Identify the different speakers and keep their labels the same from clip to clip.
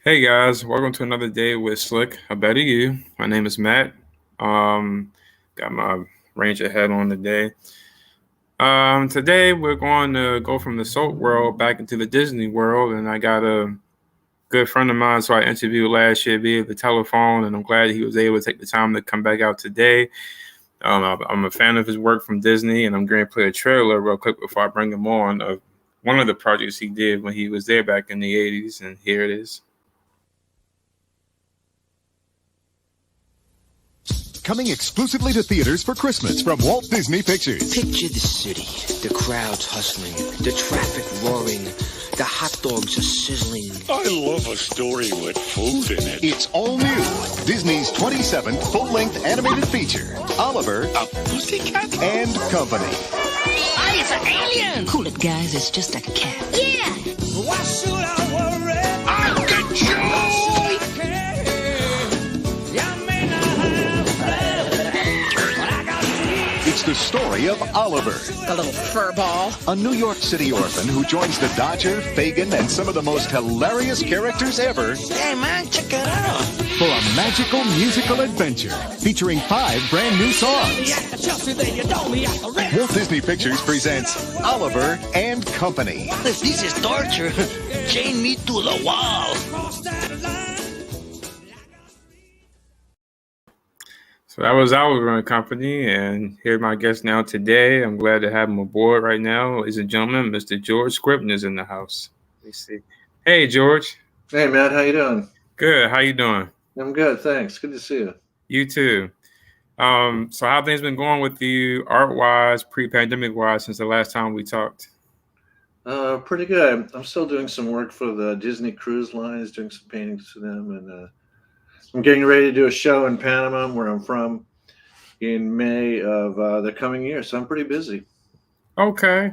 Speaker 1: Hey guys, welcome to another day with Slick. A better you. My name is Matt. Um, got my Ranger hat on today. Today we're going to go from the soap world back into the Disney world, and I got a good friend of mine, so I interviewed last year via the telephone, and I'm glad he was able to take the time to come back out today. I'm a fan of his work from Disney, and I'm going to play a trailer real quick before I bring him on of one of the projects he did when he was there back in the '80s, and here it is.
Speaker 2: Coming exclusively to theaters for Christmas from Walt Disney Pictures.
Speaker 3: Picture the city, the crowds hustling, the traffic roaring, the hot dogs are sizzling.
Speaker 4: I love a story with food in it.
Speaker 2: It's all new. Disney's 27th full-length animated feature, Oliver
Speaker 4: A pussycat?
Speaker 2: and Company.
Speaker 5: Hey, it's an alien!
Speaker 6: Cool it, guys. It's just a cat.
Speaker 5: Yeah!
Speaker 7: Why should I worry?
Speaker 4: I'll get you!
Speaker 2: It's the story of Oliver,
Speaker 5: A little furball.
Speaker 2: a New York City orphan who joins the Dodger, Fagin, and some of the most hilarious characters ever
Speaker 3: Hey man, check it out.
Speaker 2: for a magical musical adventure featuring 5 brand new songs. Walt Disney Pictures presents Oliver and Company.
Speaker 3: If this is torture, chain me to the wall.
Speaker 1: So that was Oliver and Company, and here's my guest now today. I'm glad to have him aboard right now, ladies and gentlemen. Mr. George Scribner is in the house. Let's see. Hey, George.
Speaker 8: Hey, Matt, how you doing?
Speaker 1: Good. How you doing?
Speaker 8: I'm good, thanks. Good to see you.
Speaker 1: You too. So how things been going with you, art-wise, pre-pandemic-wise, since the last time we talked?
Speaker 8: Pretty good. I'm still doing some work for the Disney Cruise Lines, doing some paintings for them, and I'm getting ready to do a show in Panama, where I'm from, in May of the coming year. So I'm pretty busy.
Speaker 1: Okay.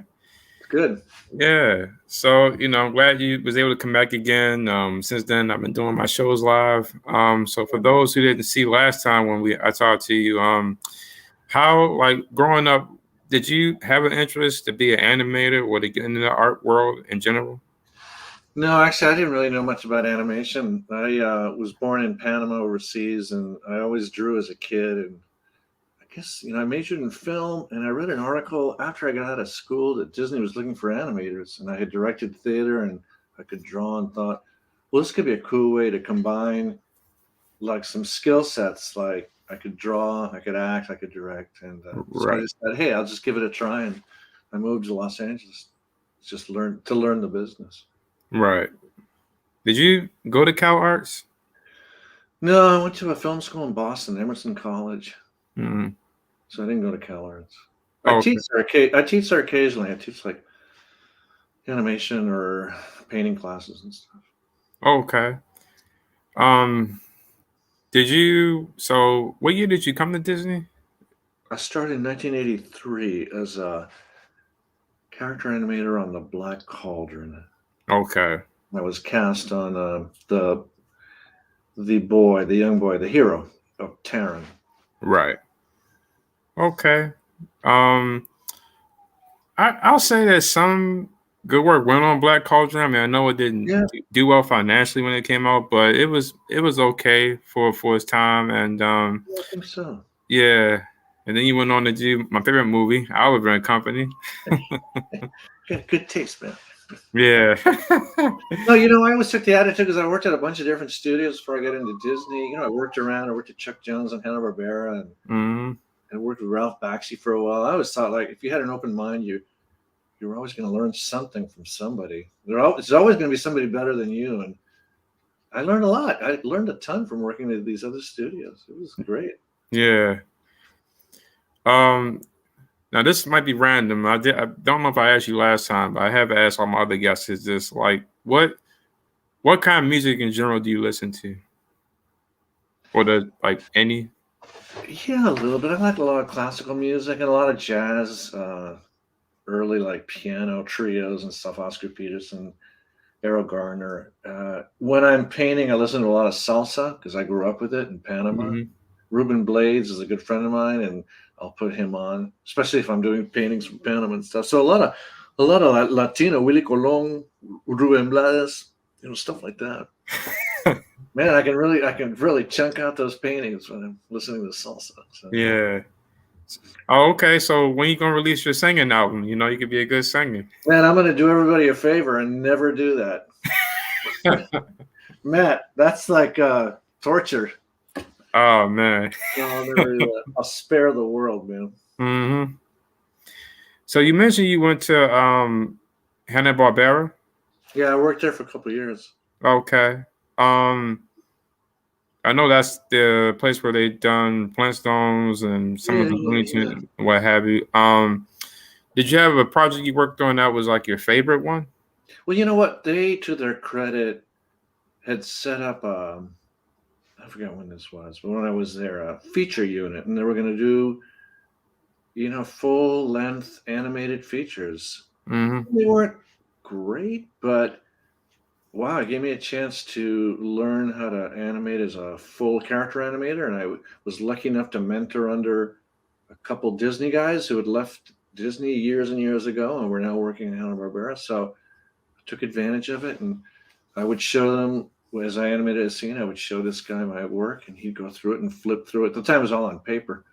Speaker 8: It's good.
Speaker 1: Yeah. So, I'm glad you was able to come back again. Since then, I've been doing my shows live. So for those who didn't see last time when I talked to you, how, like, growing up, did you have an interest to be an animator or to get into the art world in general?
Speaker 8: No, actually, I didn't really know much about animation. I was born in Panama overseas, and I always drew as a kid. And I guess, I majored in film, and I read an article after I got out of school that Disney was looking for animators, and I had directed theater and I could draw, and thought, well, this could be a cool way to combine like some skill sets. Like I could draw, I could act, I could direct. And so I
Speaker 1: Right.
Speaker 8: just said, hey, I'll just give it a try. And I moved to Los Angeles just learn the business.
Speaker 1: Right. Did you go to Cal Arts?
Speaker 8: No, I went to a film school in Boston, Emerson College.
Speaker 1: Mm.
Speaker 8: So I didn't go to Cal Arts.
Speaker 1: Okay.
Speaker 8: I teach there occasionally. I teach like animation or painting classes and stuff.
Speaker 1: Okay. So what year did you come to Disney?
Speaker 8: I started in 1983 as a character animator on The Black Cauldron.
Speaker 1: Okay.
Speaker 8: I was cast on the young boy, the hero of Taran.
Speaker 1: Right. Okay. I'll say that some good work went on Black Cauldron. I mean, I know it didn't
Speaker 8: Yeah.
Speaker 1: do well financially when it came out, but it was okay for its time. And
Speaker 8: I think so.
Speaker 1: yeah. And then you went on to do my favorite movie, Oliver and Company.
Speaker 8: Good taste, man.
Speaker 1: Yeah.
Speaker 8: No, I always took the attitude because I worked at a bunch of different studios before I got into Disney. I worked at Chuck Jones and Hanna-Barbera, and
Speaker 1: Mhm.
Speaker 8: worked with Ralph Bakshi for a while. I always thought, like, if you had an open mind, you were always going to learn something from somebody. There's always going to be somebody better than you, and I learned a lot. I learned a ton from working at these other studios. It was great.
Speaker 1: Yeah. Now this might be random. I don't know if I asked you last time, but I have asked all my other guests. Is this like what kind of music in general do you listen to? Or any?
Speaker 8: Yeah, a little bit. I like a lot of classical music and a lot of jazz, early like piano trios and stuff, Oscar Peterson, Errol Garner. When I'm painting, I listen to a lot of salsa because I grew up with it in Panama.
Speaker 1: Mhm.
Speaker 8: Ruben Blades is a good friend of mine, and I'll put him on, especially if I'm doing paintings from Panama and stuff. So a lot of Latino, Willie Colon, Ruben Blades, stuff like that. Man, I can really chunk out those paintings when I'm listening to salsa. So.
Speaker 1: Yeah. Oh, okay. So when you gonna release your singing album? You know, you could be a good singer.
Speaker 8: Man, I'm going to do everybody a favor and never do that. Matt, that's like torture.
Speaker 1: Oh man.
Speaker 8: No, I'll never do that. I'll spare the world, man.
Speaker 1: hmm So you mentioned you went to Hanna-Barbera.
Speaker 8: Yeah, I worked there for a couple of years.
Speaker 1: Okay. Um, I know that's the place where they done Flintstones and some of the Looney Tunes, what have you. Did you have a project you worked on that was like your favorite one?
Speaker 8: Well, you know what? They, to their credit, had set up I forgot when this was, but when I was there, a feature unit, and they were going to do, full length animated features.
Speaker 1: Mm-hmm.
Speaker 8: They weren't great, but wow, it gave me a chance to learn how to animate as a full character animator. And I was lucky enough to mentor under a couple Disney guys who had left Disney years and years ago and were now working at Hanna-Barbera. So I took advantage of it, and I would show them as I animated a scene. I would show this guy my work, and he'd go through it and flip through it. At the time, it was all on paper.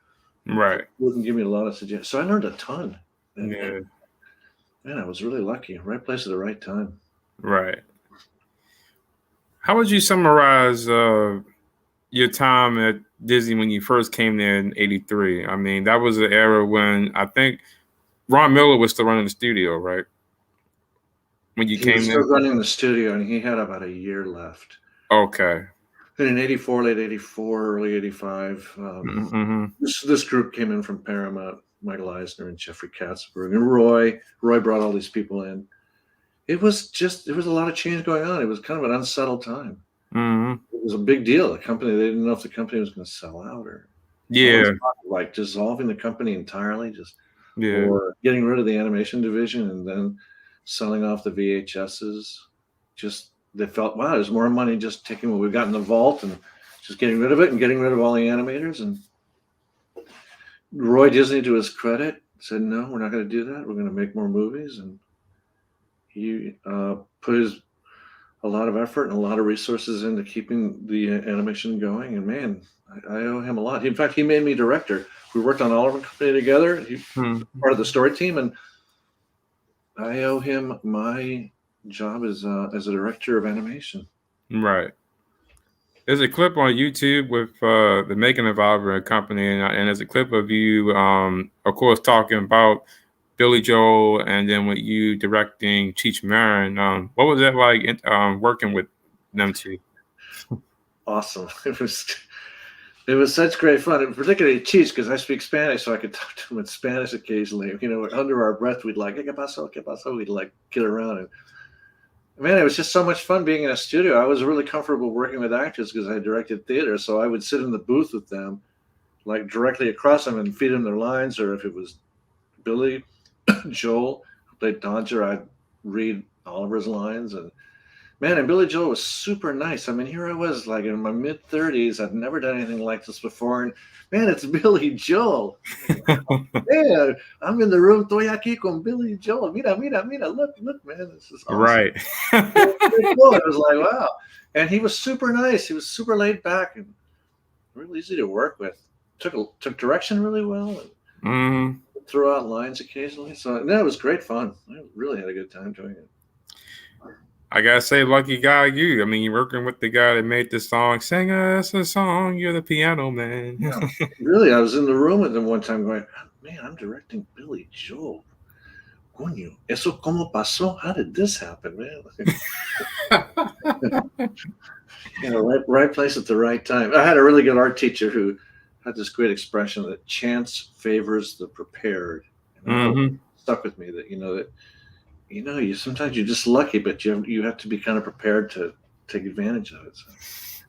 Speaker 1: Right.
Speaker 8: Wouldn't give me a lot of suggestions. So I learned a ton.
Speaker 1: Yeah.
Speaker 8: Man, I was really lucky. Right place at the right time.
Speaker 1: Right. How would you summarize your time at Disney when you first came there in '83? I mean, that was the era when I think Ron Miller was still running the studio, right? When you
Speaker 8: He
Speaker 1: came
Speaker 8: was
Speaker 1: there?
Speaker 8: still running the studio, and he had about a year left.
Speaker 1: Okay.
Speaker 8: And in '84, late '84, early '85,
Speaker 1: Mm-hmm.
Speaker 8: this group came in from Paramount. Michael Eisner and Jeffrey Katzenberg and Roy. Roy brought all these people in. There was a lot of change going on. It was kind of an unsettled time.
Speaker 1: Mm-hmm.
Speaker 8: It was a big deal. The company, they didn't know if the company was going to sell out or like dissolving the company entirely, or getting rid of the animation division and then selling off the VHSs. They felt, wow, there's more money just taking what we've got in the vault and just getting rid of it and getting rid of all the animators. And Roy Disney, to his credit, said, no, we're not going to do that. We're going to make more movies. And he put a lot of effort and a lot of resources into keeping the animation going. And man, I owe him a lot. In fact, he made me director. We worked on Oliver Company together. He part of the story team, and I owe him my job as a director of animation.
Speaker 1: Right. There's a clip on YouTube with the making of Oliver and Company, and there's a clip of you, of course, talking about Billy Joel, and then with you directing Cheech Marin. What was that like working with them two?
Speaker 8: Awesome. It was such great fun, and particularly Cheech, because I speak Spanish, so I could talk to him in Spanish occasionally. Under our breath, we'd like, "¿Qué pasó? ¿Qué pasó?" We'd like get around, and man, it was just so much fun being in a studio. I was really comfortable working with actors because I directed theater, so I would sit in the booth with them, like directly across them, and feed them their lines. Or if it was Billy Joel who played Dodger, I'd read Oliver's lines. And man, and Billy Joel was super nice. I mean, here I was, like in my mid-30s. I'd never done anything like this before, and man, it's Billy Joel. Man, I'm in the room. Estoy aquí con Billy Joel. Mira, mira, mira. Look, man. This is awesome.
Speaker 1: Right.
Speaker 8: It was like, wow. And he was super nice. He was super laid back and really easy to work with. Took direction really well and threw out lines occasionally. So no, it was great fun. I really had a good time doing it.
Speaker 1: I gotta say, lucky guy you. I mean, you're working with the guy that made the song. Sing us a song. You're the piano man.
Speaker 8: Yeah. Really, I was in the room with him one time going, man, I'm directing Billy Joel. Coño, eso como pasó? How did this happen, man? Right place at the right time. I had a really good art teacher who had this great expression that chance favors the prepared. And stuck with me that you sometimes you're just lucky, but you have to be kind of prepared to take advantage of it. So.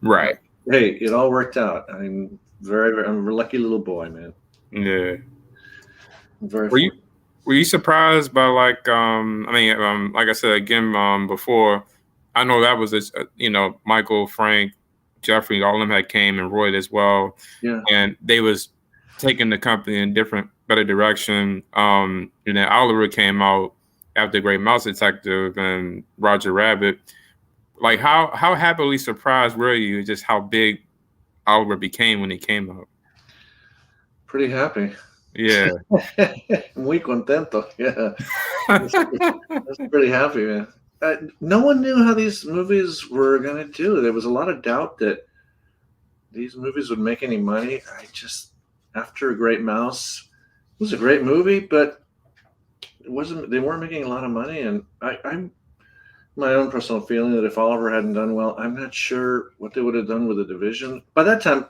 Speaker 1: Right.
Speaker 8: Hey, it all worked out. I'm I'm a lucky little boy, man.
Speaker 1: Yeah.
Speaker 8: Were
Speaker 1: you surprised by like I said again before, I know that was Michael, Frank, Jeffrey, all of them had came, and Roy as well.
Speaker 8: Yeah.
Speaker 1: And they was taking the company in better direction. Oliver came out after Great Mouse Detective and Roger Rabbit. like how happily surprised were you just how big Oliver became when he came out?
Speaker 8: Pretty happy.
Speaker 1: Yeah.
Speaker 8: Muy contento. Yeah. That's pretty happy, man. No one knew how these movies were going to do. There was a lot of doubt that these movies would make any money. After A Great Mouse, it was a great movie, but it wasn't. They weren't making a lot of money, and I'm my own personal feeling that if Oliver hadn't done well, I'm not sure what they would have done with the division. By that time,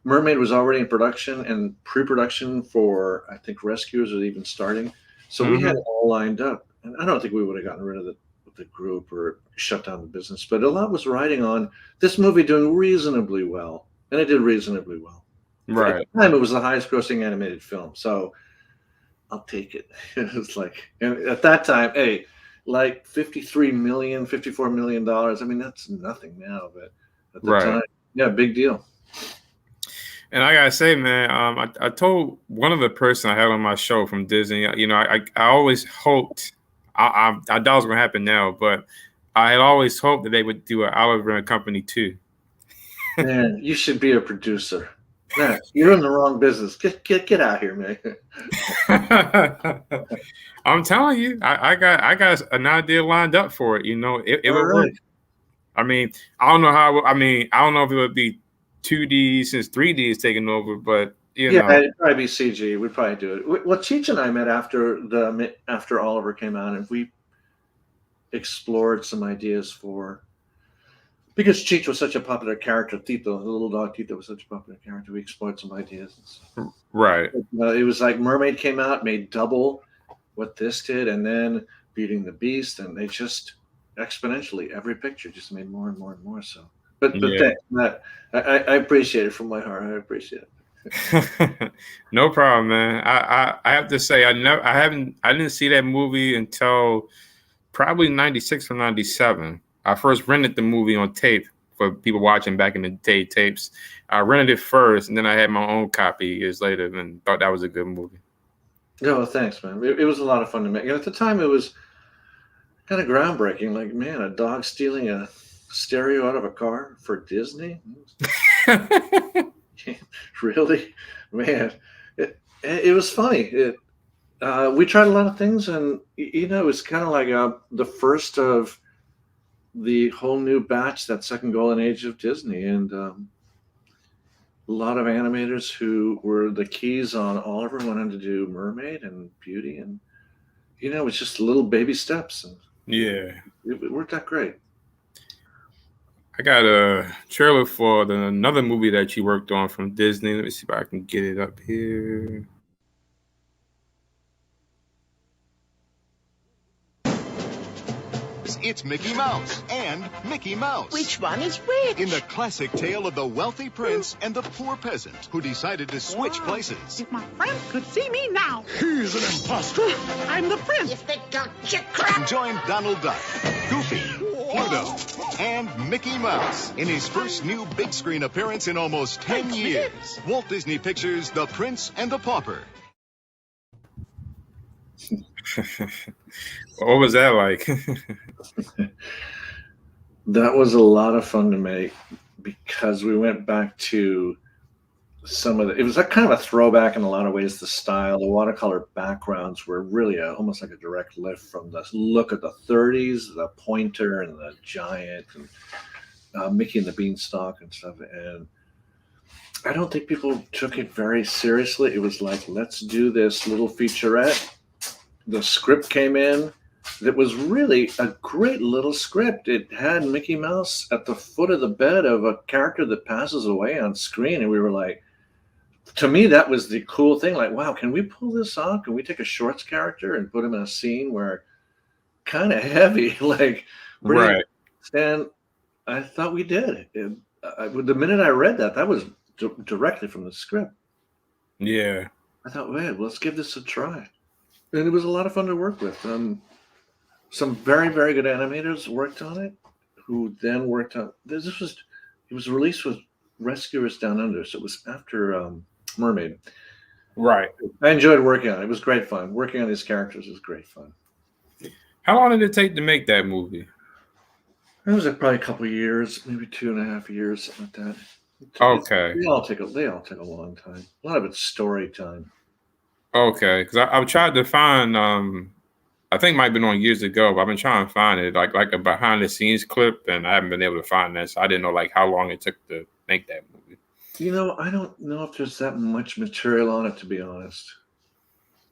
Speaker 8: Mermaid was already in production and pre-production for, I think, Rescuers was even starting. So we had it all lined up, and I don't think we would have gotten rid of the group or shut down the business. But a lot was riding on this movie doing reasonably well, and it did reasonably well.
Speaker 1: Right.
Speaker 8: At the time, it was the highest-grossing animated film, so I'll take it. It was like, and at that time, hey, like $54 million. I mean, that's nothing now, but at the time, yeah, big deal.
Speaker 1: And I gotta say, man, I told one of the person I had on my show from Disney, you know, I always hoped, I doubt it was gonna happen now, but I had always hoped that they would do an Oliver and Company 2.
Speaker 8: Man, you should be a producer. Man, you're in the wrong business. Get out here, man.
Speaker 1: I'm telling you, I got an idea lined up for it. You know, it would work. I mean, I don't know how. I mean, I don't know if it would be 2D since 3D is taking over, but you know,
Speaker 8: it'd probably be CG. We'd probably do it. Well, Cheech and I met after Oliver came out, and we explored some ideas for. Because Cheech was such a popular character, Tito, the little dog Tito was such a popular character, we explored some ideas.
Speaker 1: Right.
Speaker 8: It was like Mermaid came out, made double what this did, and then Beauty and the Beast, and they just exponentially, every picture just made more and more and more. So, but thanks, Matt. I appreciate it from my heart. I appreciate it.
Speaker 1: No problem, man. I have to say I didn't see that movie until probably 96 or 97. I first rented the movie on tape for people watching back in the day tapes. I rented it first, and then I had my own copy years later and thought that was a good movie.
Speaker 8: No, thanks, man. It was a lot of fun to make. And at the time, it was kind of groundbreaking. Like, man, a dog stealing a stereo out of a car for Disney? Really? Man, it was funny. We tried a lot of things, and, you know, it was kind of like the first of the whole new batch, that second golden age of Disney, and a lot of animators who were the keys on Oliver went on to do Mermaid and Beauty, and you know, it's just little baby steps, and it worked out great.
Speaker 1: I got a trailer for another movie that you worked on from Disney. Let me see if I can get it up here.
Speaker 2: It's Mickey Mouse and Mickey Mouse.
Speaker 5: Which one is which?
Speaker 2: In the classic tale of the wealthy prince and the poor peasant who decided to switch places.
Speaker 9: If my friend could see me now.
Speaker 4: He's an imposter.
Speaker 9: I'm the prince.
Speaker 5: If they don't you crap.
Speaker 2: Join Donald Duck, Goofy, Pluto, and Mickey Mouse in his first new big screen appearance in almost 10 years. Walt Disney Pictures' The Prince and the Pauper.
Speaker 1: What was that like?
Speaker 8: That was a lot of fun to make because we went back to some of it was like kind of a throwback in a lot of ways. The style, the watercolor backgrounds were really almost like a direct lift from the look of the 30s, the pointer and the giant and Mickey and the Beanstalk and stuff. And I don't think people took it very seriously. It was like, let's do this little featurette. The script came in. That was really a great little script. It had Mickey Mouse at the foot of the bed of a character that passes away on screen. And we were like, to me, that was the cool thing. Like, wow, can we pull this off? Can we take a shorts character and put him in a scene where kind of heavy, like,
Speaker 1: right?
Speaker 8: And I thought we did. The minute I read that was directly from the script.
Speaker 1: Yeah.
Speaker 8: I thought, wait, let's give this a try. And it was a lot of fun to work with. Some very, very good animators worked on it, who then worked on it was released with Rescuers Down Under, so it was after Mermaid.
Speaker 1: Right.
Speaker 8: I enjoyed working on it. It was great fun. Working on these characters was great fun.
Speaker 1: How long did it take to make that movie?
Speaker 8: It was probably a couple of years, maybe 2.5 years, something like that.
Speaker 1: Okay.
Speaker 8: They all take a long time. A lot of it's story time.
Speaker 1: Okay. Because I've tried to find I think it might have been on years ago, but I've been trying to find it like a behind the scenes clip, and I haven't been able to find that. So I didn't know like how long it took to make that movie.
Speaker 8: I don't know if there's that much material on it, to be honest.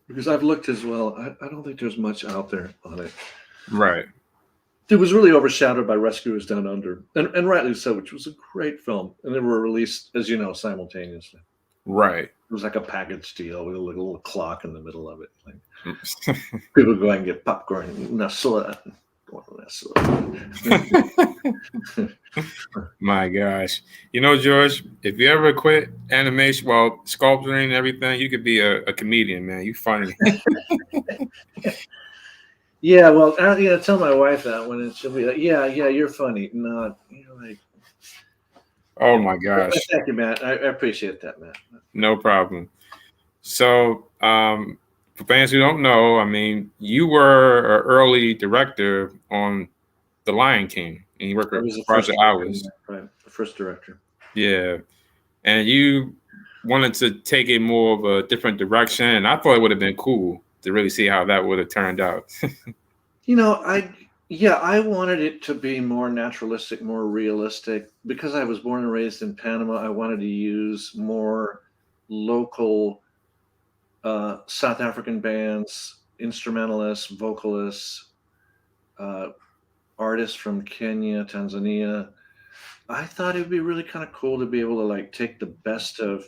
Speaker 8: Because I've looked as well. I don't think there's much out there on it.
Speaker 1: Right.
Speaker 8: It was really overshadowed by Rescuers Down Under, and rightly so, which was a great film. And they were released, as you know, simultaneously.
Speaker 1: Right.
Speaker 8: It was like a package deal with a little clock in the middle of it. Like, people go out and get popcorn. Nasula.
Speaker 1: My gosh. George, if you ever quit animation, well, sculpturing and everything, you could be a comedian, man. You funny.
Speaker 8: Yeah, well, tell my wife that when she'll be like, yeah, you're funny. Not, like.
Speaker 1: Oh my gosh.
Speaker 8: Thank you, Matt. I appreciate that, Matt.
Speaker 1: No problem. So, for fans who don't know, I mean, you were an early director on The Lion King, and you worked with Roger Hours.
Speaker 8: Right, the first director.
Speaker 1: Yeah, and you wanted to take it more of a different direction, and I thought it would have been cool to really see how that would have turned out.
Speaker 8: I wanted it to be more naturalistic, more realistic. Because I was born and raised in Panama, I wanted to use more local South African bands, instrumentalists, vocalists, artists from Kenya, Tanzania. I thought it would be really kind of cool to be able to like take the best of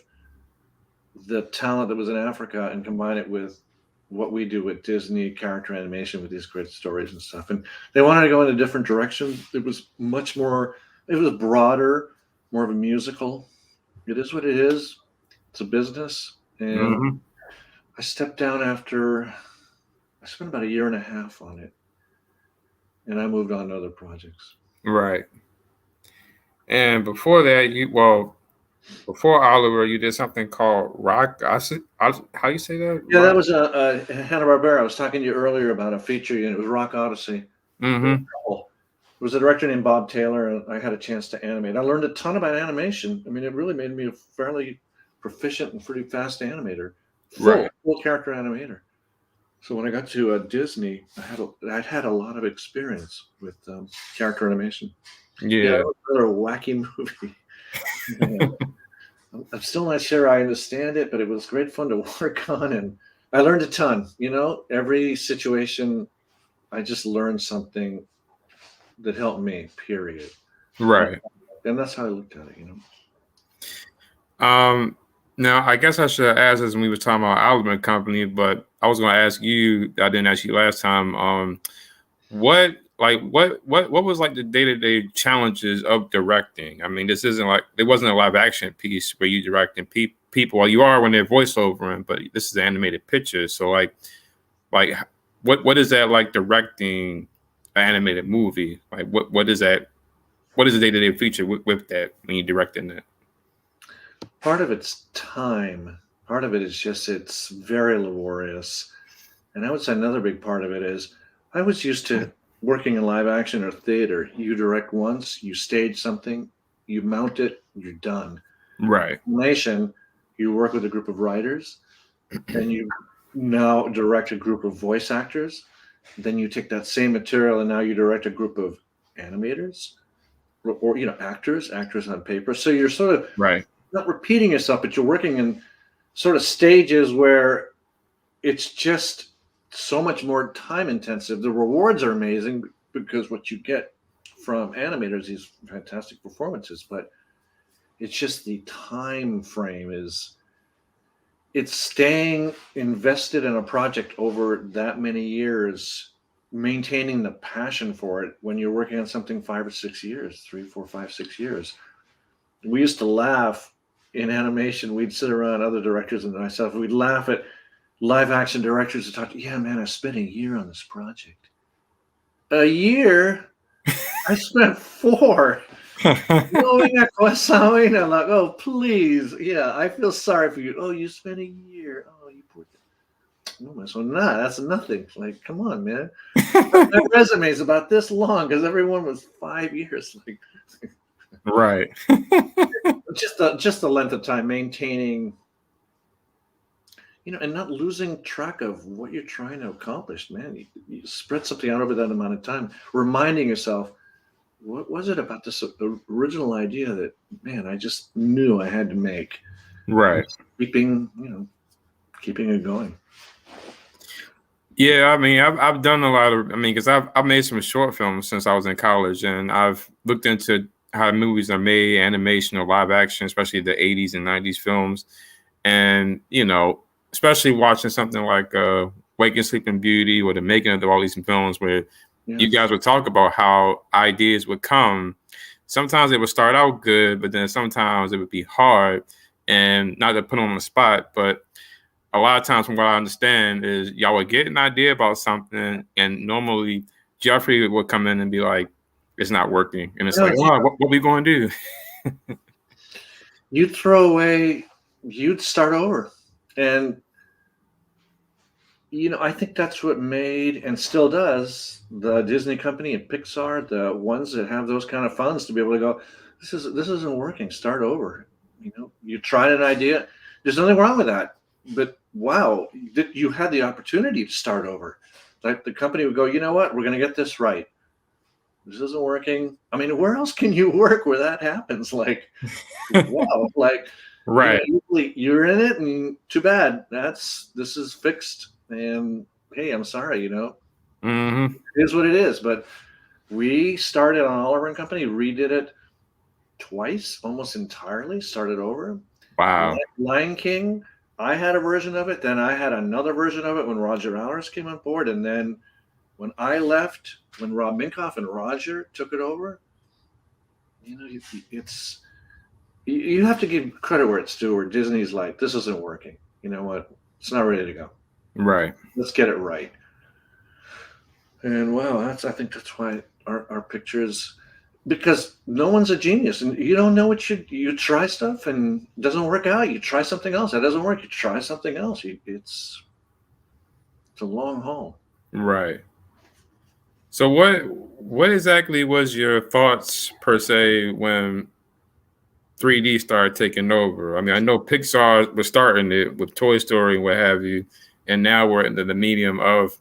Speaker 8: the talent that was in Africa and combine it with what we do with Disney character animation with these great stories and stuff. And they wanted to go in a different direction. It was broader, more of a musical. It is what it is. It's a business. And I stepped down after I spent about 1.5 years on it. And I moved on to other projects.
Speaker 1: Right. And before that, before Oliver, you did something called Rock. How you say that?
Speaker 8: Yeah, that was a Hanna-Barbera. I was talking to you earlier about a feature, and it was Rock Odyssey.
Speaker 1: Mm-hmm.
Speaker 8: It was a director named Bob Taylor, and I had a chance to animate. I learned a ton about animation. I mean, it really made me a fairly proficient and pretty fast animator, full character animator. So when I got to Disney, I'd had a lot of experience with character animation. Yeah, it was another wacky movie. I'm still not sure I understand it, but it was great fun to work on, and I learned a ton. Every situation, I just learned something that helped me. Period.
Speaker 1: Right.
Speaker 8: And that's how I looked at it.
Speaker 1: Now I guess I should have asked this when we were talking about Oliver and Company, but I was going to ask you. I didn't ask you last time. What was like the day-to-day challenges of directing? I mean, this isn't like it wasn't a live action piece where you directing people. Well, you are when they're voiceovering, but this is an animated picture. So like what is that like directing an animated movie? Like what is that? What is the day-to-day feature with that when you're directing that?
Speaker 8: Part of it's time. Part of it is just it's very laborious. And I would say another big part of it is I was used to working in live action or theater. You direct once, you stage something, you mount it, you're done.
Speaker 1: Right.
Speaker 8: Animation, you work with a group of writers, and you now direct a group of voice actors. Then you take that same material and now you direct a group of animators or actors on paper. So you're sort of not repeating yourself, but you're working in sort of stages where it's just so much more time intensive. The rewards are amazing because what you get from animators, these fantastic performances, but it's just the time frame it's staying invested in a project over that many years, maintaining the passion for it when you're working on something 5 or 6 years, 3, 4, 5, 6 years. We used to laugh in animation. We'd sit around, other directors and myself, we'd laugh at live action directors and talk, yeah, man, I spent a year on this project. A year? I spent 4. I'm like, oh, please. Yeah, I feel sorry for you. Oh, you spent a year. Oh, you poor thing. So nah, that's nothing. Like, come on, man. My resume is about this long because everyone was 5 years. Like,
Speaker 1: Right.
Speaker 8: just the length of time maintaining, and not losing track of what you're trying to accomplish, man. You spread something out over that amount of time, reminding yourself, what was it about this original idea that, man, I just knew I had to make.
Speaker 1: Right.
Speaker 8: Keeping it going.
Speaker 1: Yeah, I mean, I've done a lot of. I mean, because I've made some short films since I was in college, and I've looked into how movies are made, animation or live action, especially the '80s and '90s films, and especially watching something like Waking Sleeping Beauty or the making of all these films, where you guys would talk about how ideas would come. Sometimes it would start out good, but then sometimes it would be hard, and not to put on the spot, but a lot of times from what I understand is y'all would get an idea about something and normally Jeffrey would come in and be like, it's not working. And it's like, oh, what we going to do?
Speaker 8: You'd throw away, you'd start over. And, I think that's what made and still does the Disney company and Pixar, the ones that have those kind of funds to be able to go, this isn't working. Start over. You tried an idea. There's nothing wrong with that. But wow, you had the opportunity to start over. Like the company would go, you know what? We're going to get this right. This isn't working. I mean, where else can you work where that happens? Like, wow, like,
Speaker 1: right.
Speaker 8: You're in it, and too bad. This is fixed. And hey, I'm sorry.
Speaker 1: Mm-hmm.
Speaker 8: It is what it is. But we started on Oliver and Company, redid it twice, almost entirely. Started over.
Speaker 1: Wow.
Speaker 8: Lion King. I had a version of it. Then I had another version of it when Roger Allers came on board. And then when I left, when Rob Minkoff and Roger took it over, you have to give credit where it's due, where Disney's like, this isn't working. You know what? It's not ready to go.
Speaker 1: Right.
Speaker 8: Let's get it right. And wow, I think that's why our pictures, because no one's a genius, and you don't know what you try stuff and it doesn't work out. You try something else, that doesn't work. You try something else. It's a long haul.
Speaker 1: Right. So what exactly was your thoughts per se when 3D started taking over? I mean, I know Pixar was starting it with Toy Story and what have you, and now we're into the medium of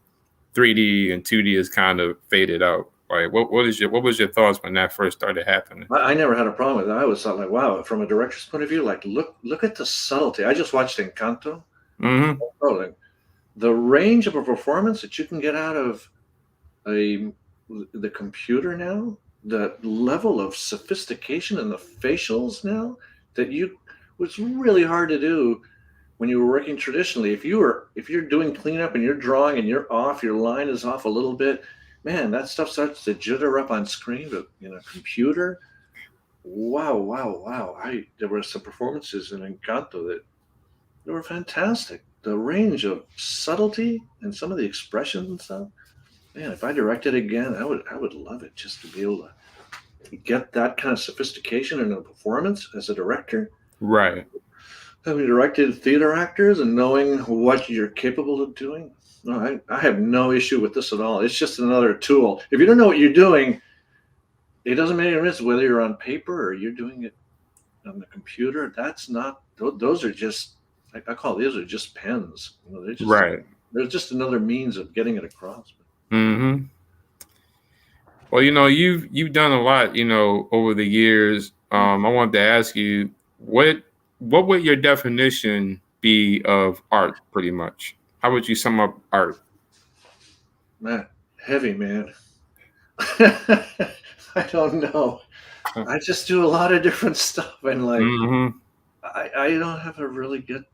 Speaker 1: 3D and 2D is kind of faded out. Like, what was your thoughts when that first started happening?
Speaker 8: I never had a problem with it. I always thought, like, wow, from a director's point of view, like, look at the subtlety. I just watched Encanto.
Speaker 1: Mm-hmm.
Speaker 8: The range of a performance that you can get out of the computer now, the level of sophistication in the facials now that was really hard to do when you were working traditionally. If you're doing cleanup and you're drawing and you're off, your line is off a little bit, man, that stuff starts to jitter up on screen. But in a computer, wow. There were some performances in Encanto that they were fantastic. The range of subtlety and some of the expressions and stuff. Man, if I directed again, I would love it, just to be able to get that kind of sophistication in a performance as a director.
Speaker 1: Right.
Speaker 8: Having directed theater actors and knowing what you're capable of doing. No, I have no issue with this at all. It's just another tool. If you don't know what you're doing, it doesn't make any difference whether you're on paper or you're doing it on the computer. Those are just, I call these are just pens. They're just,
Speaker 1: right.
Speaker 8: They're just another means of getting it across.
Speaker 1: Mm-hmm. Well, you've done a lot, over the years. I wanted to ask you, what would your definition be of art, pretty much? How would you sum up art?
Speaker 8: Man, heavy, man. I don't know. I just do a lot of different stuff, and I don't have a really good.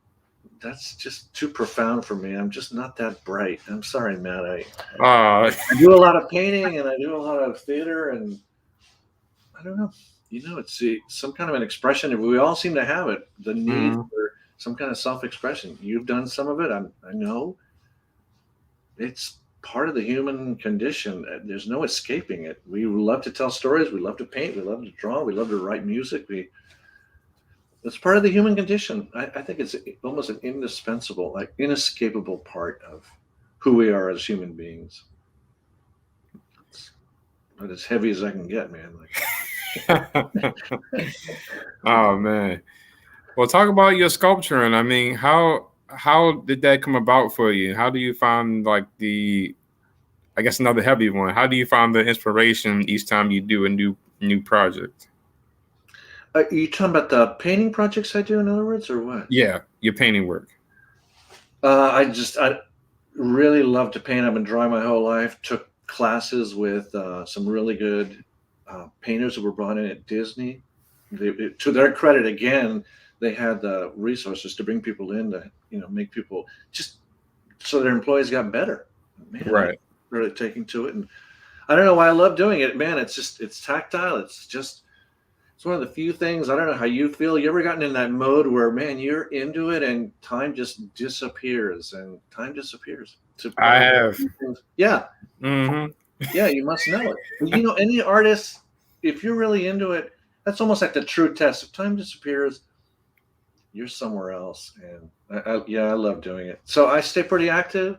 Speaker 8: That's just too profound for me. I'm just not that bright. I'm sorry, Matt. I do a lot of painting and I do a lot of theater, and I don't know. It's some kind of an expression. We all seem to have it. The need for some kind of self-expression. You've done some of it. I know. It's part of the human condition. There's no escaping it. We love to tell stories. We love to paint. We love to draw. We love to write music. It's part of the human condition. I think it's almost an indispensable, like inescapable part of who we are as human beings. It's not as heavy as I can get, man.
Speaker 1: Oh man. Well, talk about your sculpturing. I mean, how did that come about for you? How do you find like I guess another heavy one. How do you find the inspiration each time you do a new project?
Speaker 8: Are you talking about the painting projects I do, in other words, or what?
Speaker 1: Yeah, your painting work.
Speaker 8: I really love to paint. I've been drawing my whole life. Took classes with some really good painters that were brought in at Disney. To their credit, again, they had the resources to bring people in to make people just so their employees got better. Man,
Speaker 1: Right.
Speaker 8: I started taking to it, and I don't know why I love doing it, man. It's tactile. It's one of the few things. I don't know how you feel. You ever gotten in that mode where, man, you're into it and time just disappears and time disappears?
Speaker 1: I have.
Speaker 8: Yeah.
Speaker 1: Mm-hmm.
Speaker 8: Yeah, you must know it. Any artist, if you're really into it, that's almost like the true test. If time disappears, you're somewhere else. And I love doing it. So I stay pretty active.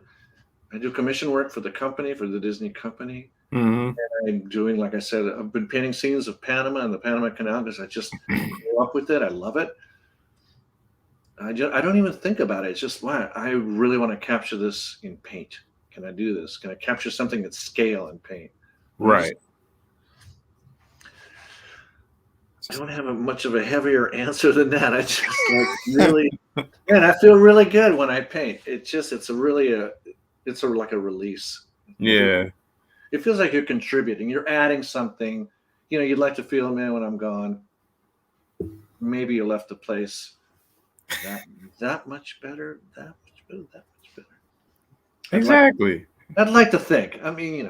Speaker 8: I do commission work for the company, for the Disney company.
Speaker 1: Mm-hmm.
Speaker 8: I'm doing, like I said, I've been painting scenes of Panama and the Panama Canal because I just grew up with it. I love it. I don't even think about it. It's just, wow, I really want to capture this in paint. Can I do this? Can I capture something at scale in paint?
Speaker 1: Right.
Speaker 8: I don't have much of a heavier answer than that. I just really, man, I feel really good when I paint. It's like a release.
Speaker 1: Yeah.
Speaker 8: It feels like you're contributing. You're adding something. You'd like to feel, man, when I'm gone, maybe you left the place that much better, that much better, that much better.
Speaker 1: Exactly.
Speaker 8: I'd like to think. I mean,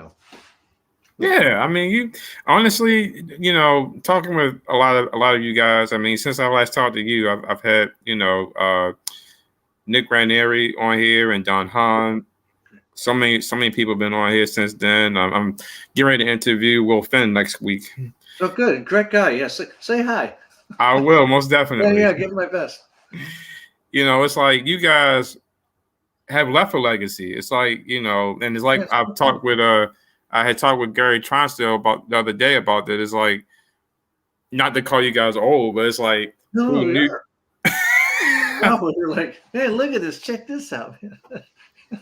Speaker 1: Yeah, I mean, you honestly, talking with a lot of you guys. I mean, since I last talked to you, I've had Nick Ranieri on here and Don Hahn. So many people have been on here since then. I'm getting ready to interview Will Finn next week.
Speaker 8: Oh, good, great guy. Yeah, say hi.
Speaker 1: I will, most definitely.
Speaker 8: Yeah, give him my best.
Speaker 1: It's like you guys have left a legacy. It's like, and it's like I had talked with Gary Tronsdale about the other day about that. It's like, not to call you guys old, but it's like,
Speaker 8: no,
Speaker 1: who knew?
Speaker 8: No, you're like, hey, look at this. Check this out.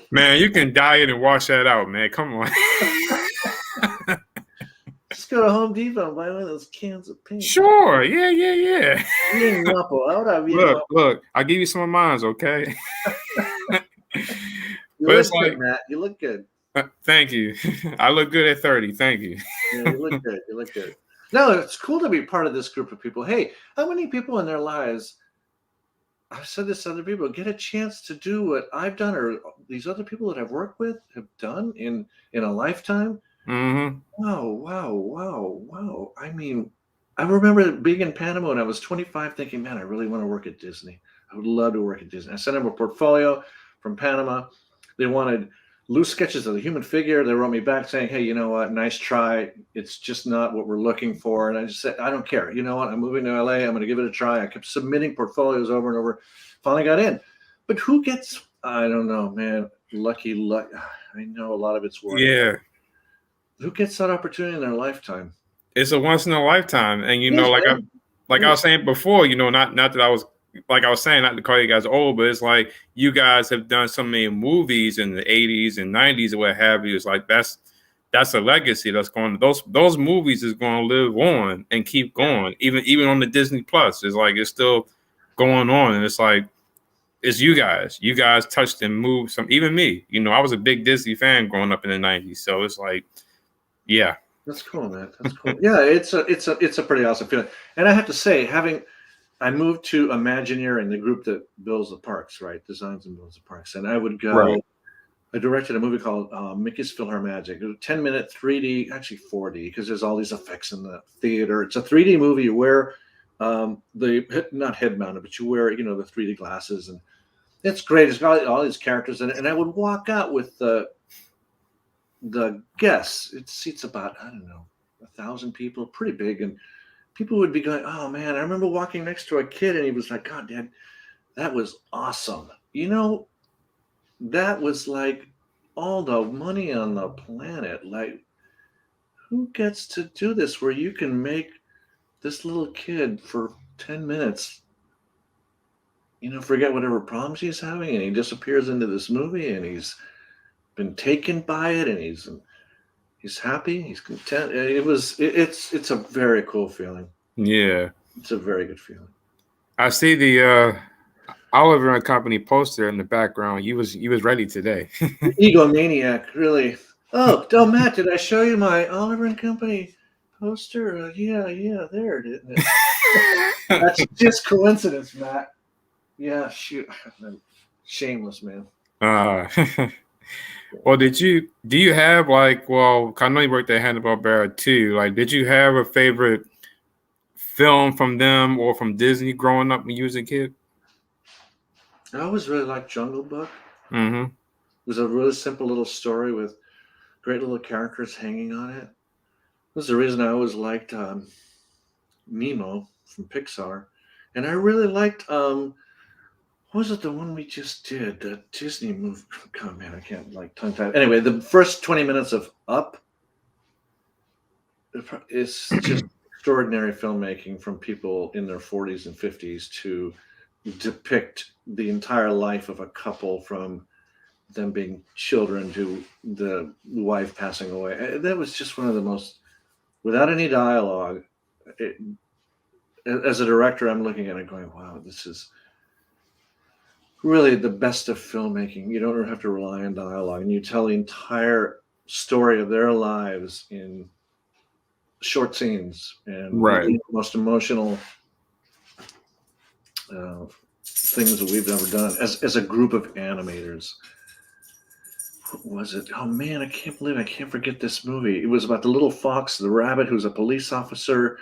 Speaker 1: Man, you can dye it and wash that out, man. Come on.
Speaker 8: Just go to Home Depot and buy one of those cans of paint.
Speaker 1: Sure. Yeah. Look, I'll give you some of mine, okay?
Speaker 8: You look good, Matt. You look good.
Speaker 1: Thank you. I look good at 30. Thank you.
Speaker 8: Yeah, you look good. You look good. No, it's cool to be part of this group of people. Hey, how many people in their lives, I've said this to other people, get a chance to do what I've done or these other people that I've worked with have done in a lifetime?
Speaker 1: Mm-hmm.
Speaker 8: Wow. I mean, I remember being in Panama when I was 25 thinking, man, I really want to work at Disney. I would love to work at Disney. I sent them a portfolio from Panama. They wanted loose sketches of the human figure. They wrote me back saying, hey, you know what? Nice try. It's just not what we're looking for. And I just said, I don't care. You know what? I'm moving to LA. I'm going to give it a try. I kept submitting portfolios over and over. Finally got in. But who gets, I don't know, man, lucky. I know a lot of it's work.
Speaker 1: Yeah.
Speaker 8: Who gets that opportunity in their lifetime?
Speaker 1: It's a once in a lifetime. And, I was saying before, not that I was, like I was saying, not to call you guys old, but it's like you guys have done so many movies in the 80s and 90s or what have you. It's like that's a legacy that's going. Those movies is going to live on and keep going, even on the Disney Plus. It's like it's still going on, and it's like it's you guys. You guys touched and moved some. Even me, I was a big Disney fan growing up in the 90s. So it's like, yeah,
Speaker 8: that's cool, man. That's cool. Yeah, it's a pretty awesome feeling. And I have to say, I moved to Imagineering, the group that builds the parks, right? Designs and builds the parks. And I would go, right. I directed a movie called Mickey's PhilharMagic. It was a 10-minute 3D, actually 4D, because there's all these effects in the theater. It's a 3D movie. You wear not head mounted, but you wear, the 3D glasses. And it's great. It's got all these characters in it. And I would walk out with the guests. It seats about, I don't know, 1,000 people, pretty big. And people would be going, "Oh man, I remember walking next to a kid and he was like, God, Dad, that was awesome." That was like all the money on the planet. Like, who gets to do this where you can make this little kid for 10 minutes, forget whatever problems he's having, and he disappears into this movie and he's been taken by it and he's happy, he's content. It's a very cool feeling.
Speaker 1: Yeah.
Speaker 8: It's a very good feeling.
Speaker 1: I see the Oliver and Company poster in the background. You was ready today.
Speaker 8: Egomaniac, really. Oh, Matt, did I show you my Oliver and Company poster? Yeah, there it is. That's just coincidence, Matt. Yeah, shoot. Shameless, man.
Speaker 1: Well, do you have like, well, I know you worked at Hanna-Barbera too. Like, did you have a favorite film from them or from Disney growing up when you was a kid?
Speaker 8: I always really liked Jungle Book.
Speaker 1: Mm-hmm.
Speaker 8: It was a really simple little story with great little characters hanging on it. That's the reason I always liked Nemo from Pixar. And I really liked, what was it, the one we just did? The Disney movie. Oh, man, I can't, tongue tie. Anyway, the first 20 minutes of Up is just extraordinary filmmaking from people in their 40s and 50s to depict the entire life of a couple from them being children to the wife passing away. That was just one of the most, without any dialogue. As a director, I'm looking at it going, wow, this is really the best of filmmaking. You don't have to rely on dialogue, and you tell the entire story of their lives in short scenes and
Speaker 1: Right.
Speaker 8: the most emotional things that we've ever done as a group of animators. What was it? Oh man, I can't believe I can't forget this movie. It was about the little fox, the rabbit, who's a police officer.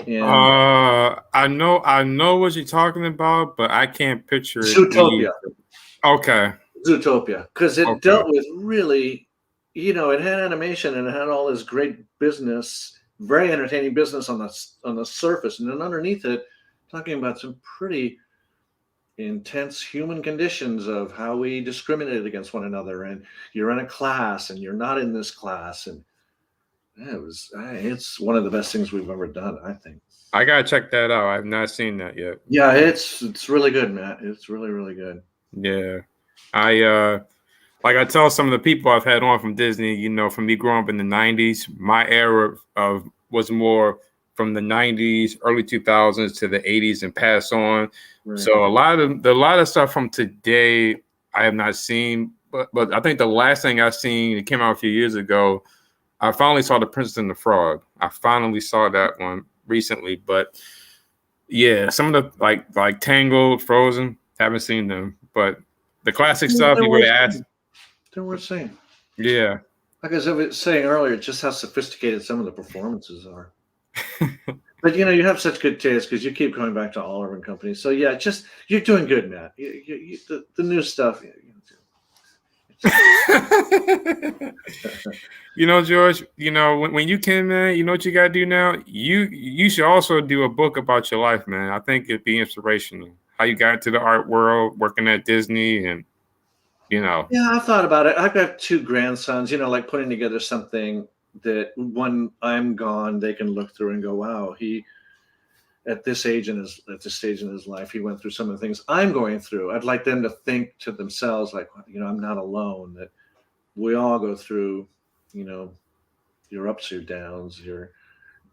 Speaker 8: And
Speaker 1: I know what you're talking about, but I can't picture it.
Speaker 8: Zootopia.
Speaker 1: Okay.
Speaker 8: Zootopia, because it
Speaker 1: Okay.
Speaker 8: dealt with really, it had animation and it had all this great business, very entertaining business on the surface, and then underneath it, talking about some pretty intense human conditions of how we discriminated against one another, and you're in a class and you're not in this class, and it's one of the best things we've ever done, I think.
Speaker 1: I gotta check that out. I've not seen that yet.
Speaker 8: Yeah, it's really good, Matt. It's really, really good.
Speaker 1: Yeah. I tell some of the people I've had on from Disney, from me growing up in the 90s, my era of was more from the 90s, early 2000s to the 80s and pass on. Right. So a lot of stuff from today I have not seen, but I think the last thing I seen, it came out a few years ago, I finally saw The Princess and the Frog. I finally saw that one recently, but yeah, some of the like Tangled, Frozen, haven't seen them, but the classic stuff you would ask.
Speaker 8: They're worth seeing.
Speaker 1: Yeah.
Speaker 8: Like I was saying earlier, just how sophisticated some of the performances are. But you have such good taste because you keep coming back to Oliver and Company. So yeah, you're doing good, Matt. The new stuff.
Speaker 1: George, when you can, man, you know what you gotta do now? You should also do a book about your life, man. I think it'd be inspirational. How you got into the art world, working at Disney, and
Speaker 8: Yeah, I've thought about it. I've got two grandsons, like putting together something that when I'm gone, they can look through and go, wow, he at this stage in his life, he went through some of the things I'm going through. I'd like them to think to themselves, like, I'm not alone, that we all go through, your ups, your downs,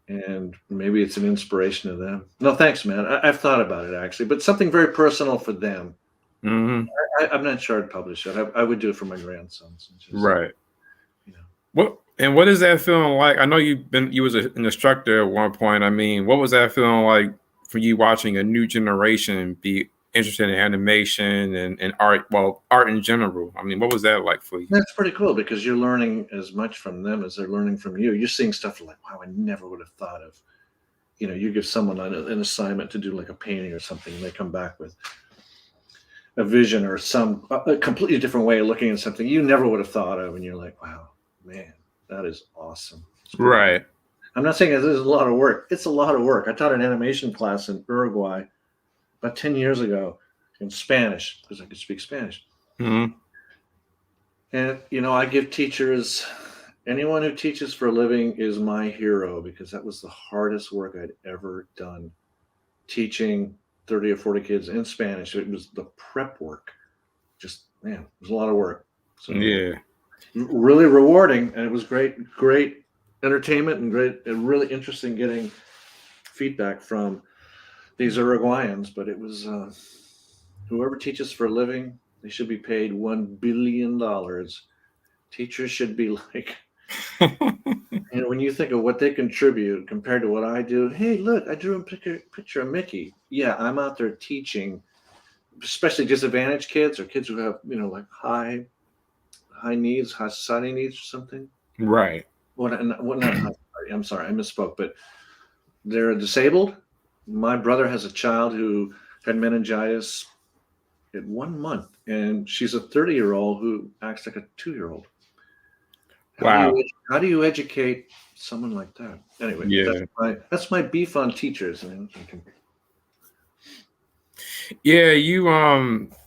Speaker 8: and maybe it's an inspiration to them. No, thanks, man. I've thought about it actually, but something very personal for them.
Speaker 1: Mm-hmm.
Speaker 8: I'm not sure I'd publish it. I would do it for my grandsons.
Speaker 1: Right. What is that feeling like? I know you was an instructor at one point. I mean, what was that feeling like for you watching a new generation be interested in animation and art? Well, art in general. I mean, what was that like for you?
Speaker 8: That's pretty cool because you're learning as much from them as they're learning from you. You're seeing stuff like, wow, I never would have thought of. You give someone an assignment to do like a painting or something, and they come back with a vision or a completely different way of looking at something you never would have thought of, and you're like, wow, man, that is awesome.
Speaker 1: Right.
Speaker 8: I'm not saying this is a lot of work. It's a lot of work. I taught an animation class in Uruguay about 10 years ago in Spanish because I could speak Spanish.
Speaker 1: Mm-hmm.
Speaker 8: And, I give teachers, anyone who teaches for a living is my hero because that was the hardest work I'd ever done. Teaching 30 or 40 kids in Spanish. It was the prep work. Just, man, it was a lot of work. So,
Speaker 1: Yeah.
Speaker 8: really rewarding. And it was great entertainment and really interesting getting feedback from these Uruguayans. But it was whoever teaches for a living, they should be paid $1 billion. Teachers should be like, when you think of what they contribute compared to what I do, hey, look, I drew a picture of Mickey. Yeah, I'm out there teaching, especially disadvantaged kids or kids who have, like high needs, high society needs or something.
Speaker 1: Right.
Speaker 8: Not high society. I'm sorry, I misspoke, but they're disabled. My brother has a child who had meningitis at 1 month, and she's a 30-year-old who acts like a 2-year-old.
Speaker 1: Wow.
Speaker 8: How do you educate someone like that? Anyway,
Speaker 1: Yeah.
Speaker 8: that's my beef on teachers.
Speaker 1: Yeah,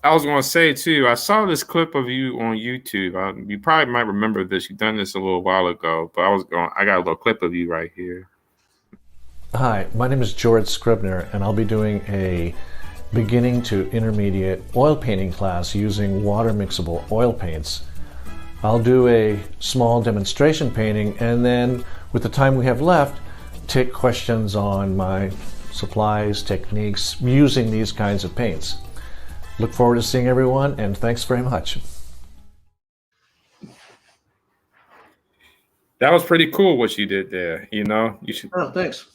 Speaker 1: I was gonna say too, I saw this clip of you on YouTube. You probably might remember this. You've done this a little while ago, but I got a little clip of you right here.
Speaker 10: Hi, my name is George Scribner, and I'll be doing a beginning to intermediate oil painting class using water mixable oil paints. I'll do a small demonstration painting, and then with the time we have left, take questions on my supplies, techniques, using these kinds of paints. Look forward to seeing everyone, and thanks very much.
Speaker 1: That was pretty cool what you did there. You should.
Speaker 8: Oh, thanks.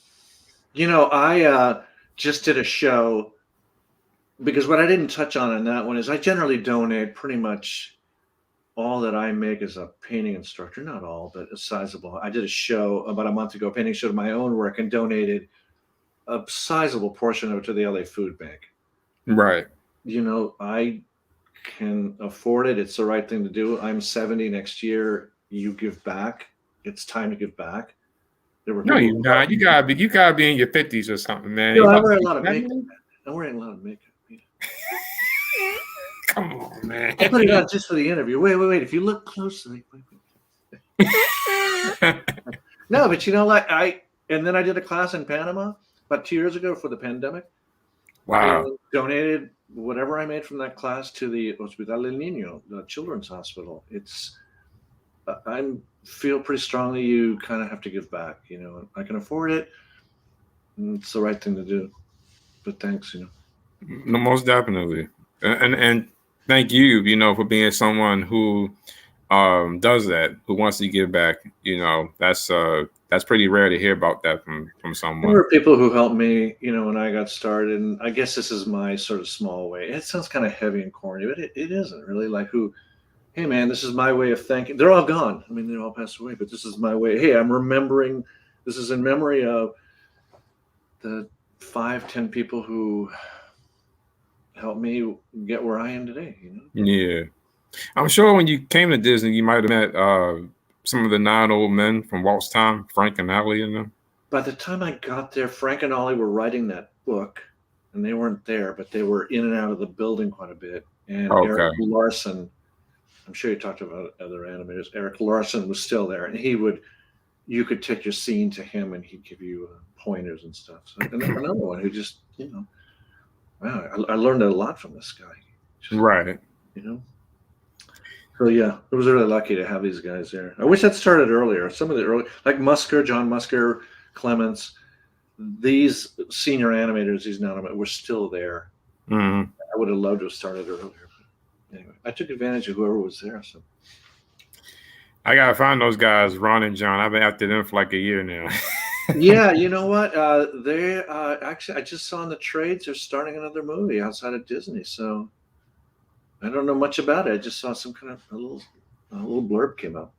Speaker 8: I just did a show because what I didn't touch on in that one is I generally donate pretty much all that I make as a painting instructor, not all, but a sizable. I did a show about a month ago, a painting show of my own work, and donated a sizable portion of it to the LA Food Bank.
Speaker 1: Right.
Speaker 8: I can afford it. It's the right thing to do. I'm 70 next year. You give back. It's time to give back.
Speaker 1: No, you're not. You gotta be in your 50s or something, man.
Speaker 8: I wear a lot of makeup. I'm wearing a lot of makeup.
Speaker 1: Come on, man.
Speaker 8: I put it on just for the interview. Wait. If you look closely. No, but and then I did a class in Panama about 2 years ago for the pandemic.
Speaker 1: Wow.
Speaker 8: I donated whatever I made from that class to the Hospital del Niño, the children's hospital. I feel pretty strongly you kind of have to give back. I can afford it. It's the right thing to do. But thanks,
Speaker 1: No, most definitely. And thank you, for being someone who does that, who wants to give back. That's pretty rare to hear about that from someone.
Speaker 8: There were people who helped me, when I got started, and I guess this is my sort of small way. It sounds kind of heavy and corny, but it isn't really. Like hey man, this is my way of thanking. They're all gone. I mean, they all passed away, but this is my way. Hey, I'm remembering. This is in memory of the 5-10 people who helped me get where I am today.
Speaker 1: Yeah, I'm sure when you came to Disney, you might have met some of the 9 old men from Walt's time, Frank and Ollie and them.
Speaker 8: By the time I got there, Frank and Ollie were writing that book, and they weren't there, but they were in and out of the building quite a bit. And Eric Larson, I'm sure you talked about other animators. Eric Larson was still there, and you could take your scene to him, and he'd give you pointers and stuff. So another one who just, wow, I learned a lot from this guy.
Speaker 1: Right.
Speaker 8: So yeah, I was really lucky to have these guys there. I wish that started earlier. Some of the early, like John Musker, Clements, these senior animators, these non-animators were still there.
Speaker 1: Mm-hmm.
Speaker 8: I would have loved to have started earlier. But anyway, I took advantage of whoever was there. So
Speaker 1: I gotta find those guys, Ron and John. I've been after them for like a year now.
Speaker 8: Yeah, you know what? They actually, I just saw in the trades they're starting another movie outside of Disney. So I don't know much about it. I just saw some kind of a little blurb came up.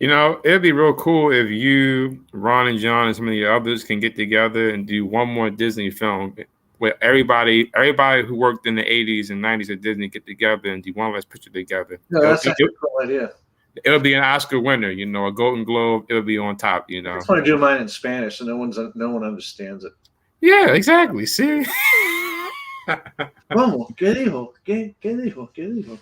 Speaker 1: It'd be real cool if you, Ron and John, and some of the others can get together and do one more Disney film where everybody who worked in the 80s and 90s at Disney get together and do one last picture together.
Speaker 8: No, that's a cool idea.
Speaker 1: it'll be an Oscar winner, you know, a Golden Globe. It'll be on top, you
Speaker 8: I
Speaker 1: know.
Speaker 8: just want to do mine in Spanish, so no one understands it.
Speaker 1: Yeah, exactly. See.
Speaker 8: ¿Cómo? ¿Qué dijo? ¿Qué dijo? ¿Qué dijo?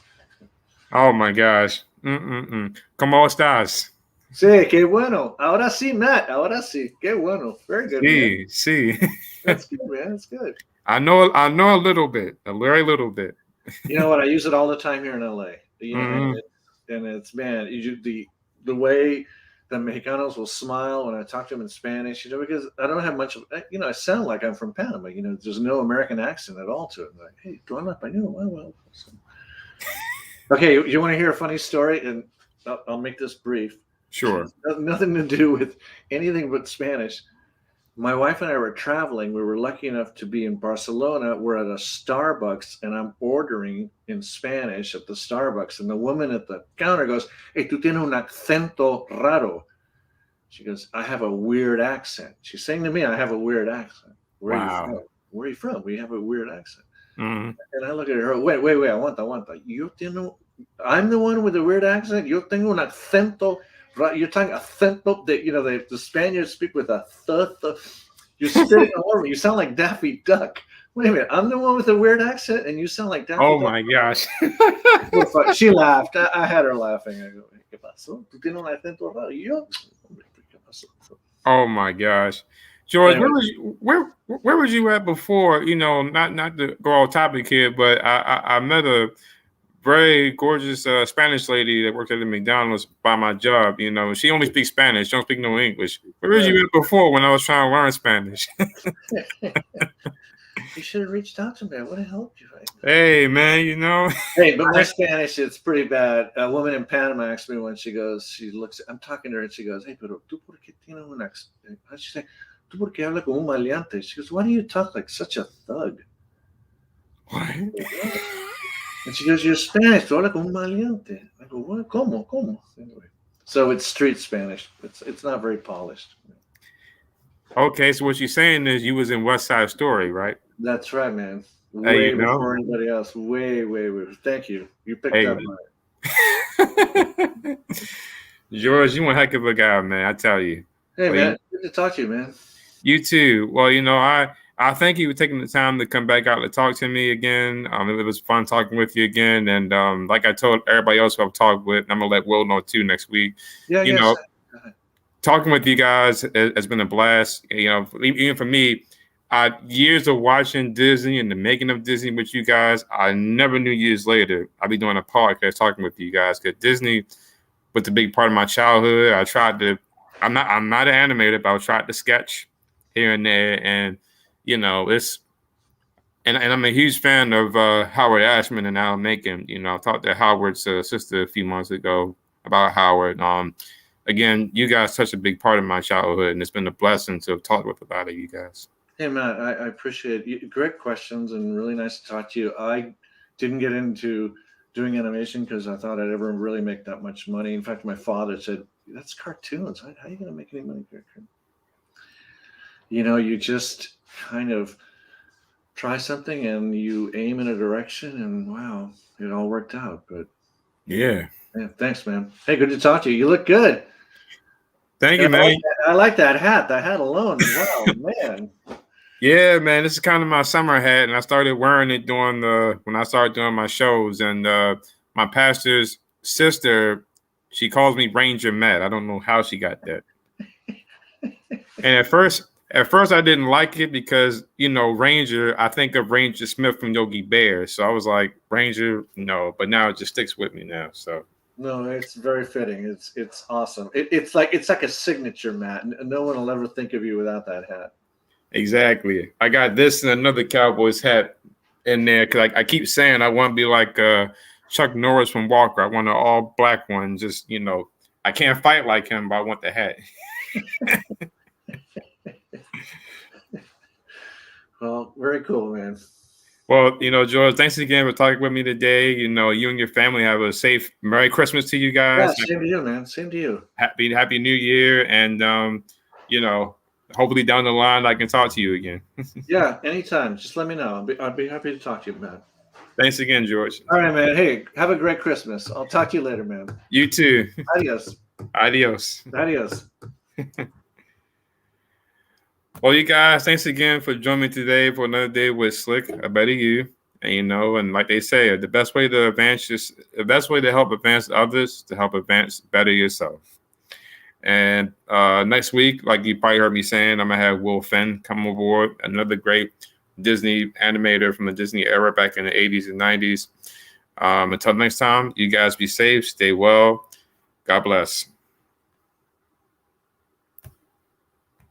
Speaker 1: Oh my gosh. Mm-mm-mm. ¿Cómo estás?
Speaker 8: Sí, qué bueno. Ahora sí, Matt. Ahora sí. Qué bueno. Very good, man.
Speaker 1: Sí, sí.
Speaker 8: That's good, man. That's good.
Speaker 1: I know a little bit, a very little bit.
Speaker 8: You know what? I use it all the time here in LA. You know,
Speaker 1: Mm-hmm.
Speaker 8: and it's man, the way the Mexicanos will smile when I talk to them in Spanish. You know, because I don't have much of, you know, I sound like I'm from Panama. You know, there's no American accent at all to it. I'm like, hey, tú hablas español? Well. Okay, you want to hear a funny story? And I'll make this brief.
Speaker 1: Sure.
Speaker 8: Nothing to do with anything but Spanish. My wife and I were traveling. We were lucky enough to be in Barcelona. We're at a Starbucks, and I'm ordering in Spanish at the Starbucks. And the woman at the counter goes, "Hey, tú tienes un acento raro." She goes, "I have a weird accent." She's saying to me, "I have a weird accent." Where are you from? Where are you from? We have a weird accent.
Speaker 1: Mm-hmm.
Speaker 8: And I look at her. Wait. Aguanta. I'm the one with the weird accent. Yo tengo un acento. You're talking acento that, you know, the Spaniards speak with a th. You're spitting all over me. You sound like Daffy Duck. Wait a minute. I'm the one with the weird accent, and you sound like Daffy Duck.
Speaker 1: Oh my gosh.
Speaker 8: She laughed. I had her laughing. I go, ¿qué pasó? ¿Tú tienes un acento raro? Yo. ¿Qué pasó?
Speaker 1: Oh my gosh. George,
Speaker 8: Anyway.
Speaker 1: where was you at before? You know, not to go off topic here, but I met a very gorgeous Spanish lady that worked at the McDonald's by my job. You know, she only speaks Spanish. She don't speak no English. Where was you at before when I was trying to learn Spanish?
Speaker 8: You should have reached out to me. I would have helped you. Right?
Speaker 1: Hey, man, you know.
Speaker 8: Hey, but my Spanish, it's pretty bad. A woman in Panama asked me when she looks, I'm talking to her and she goes, "Hey, pero tú por qué tienes un accent?" How'd she say? "Tú por qué hablas como un maleante?" She goes, "Why do you talk like such a thug?"
Speaker 1: What?
Speaker 8: And she goes, "You're Spanish. Tú hablas como un maleante." I go, "What? ¿Cómo? Anyway, so it's street Spanish. It's not very polished.
Speaker 1: Okay, so what you're saying is you was in West Side Story, right?
Speaker 8: That's right, man.
Speaker 1: Hey,
Speaker 8: Way before anybody else. Way. Thank you. You picked up
Speaker 1: on it. George, you one heck of a guy, man. I tell you.
Speaker 8: Hey, man. Good to talk to you, man.
Speaker 1: You too. Well, you know, I thank you for taking the time to come back out to talk to me again. It was fun talking with you again. And like I told everybody else who I've talked with, I'm going to let Will know too next week.
Speaker 8: Yeah,
Speaker 1: you know, talking with you guys has been a blast. You know, even for me, years of watching Disney and the making of Disney with you guys, I never knew years later I'd be doing a podcast talking with you guys, because Disney was a big part of my childhood. I'm not an animator, but I tried to sketch here and there, and you know, and I'm a huge fan of Howard Ashman and Alan Menken. You know, I talked to Howard's sister a few months ago about Howard. Again, you guys touched a big part of my childhood, and it's been a blessing to have talked with a lot of you guys.
Speaker 8: Hey, Matt, I appreciate it. Great questions and really nice to talk to you. I didn't get into doing animation because I thought I'd ever really make that much money. In fact, my father said, "That's cartoons. How are you going to make any money?" You know, you just kind of try something and you aim in a direction, and wow, it all worked out. But
Speaker 1: yeah,
Speaker 8: thanks, man. Hey, good to talk to you. You look good.
Speaker 1: Thank you, man.
Speaker 8: I like that hat. That hat alone. Wow, man.
Speaker 1: Yeah, man. This is kind of my summer hat, and I started wearing it when I started doing my shows. And my pastor's sister, she calls me Ranger Matt. I don't know how she got that. And at first I didn't like it because, you know, Ranger, I think of Ranger Smith from Yogi Bear. So I was like, Ranger, no. But now it just sticks with me now. So.
Speaker 8: No, it's very fitting. It's awesome. It's like a signature, Matt. No one will ever think of you without that hat.
Speaker 1: Exactly. I got this and another Cowboys hat in there because I keep saying I want to be like Chuck Norris from Walker. I want an all black one. Just, you know, I can't fight like him, but I want the hat.
Speaker 8: Well, very cool, man.
Speaker 1: Well, you know, George, thanks again for talking with me today. You know, you and your family have a safe Merry Christmas to you guys.
Speaker 8: Yeah, same to you, man. Same to you.
Speaker 1: Happy New Year. And, you know, hopefully down the line I can talk to you again.
Speaker 8: Yeah, anytime. Just let me know. I'd be happy to talk to you, man.
Speaker 1: Thanks again, George.
Speaker 8: All right, man. Hey, have a great Christmas. I'll talk to you later, man.
Speaker 1: You too.
Speaker 8: Adios.
Speaker 1: Adios.
Speaker 8: Adios.
Speaker 1: Well, you guys, thanks again for joining me today for another day with Slick. I better you. And and like they say, the best way to help advance others, to help advance better yourself. And next week, like you probably heard me saying, I'm gonna have Will Finn come aboard, another great Disney animator from the Disney era back in the 80s and 90s. Until next time, you guys be safe, stay well. God bless.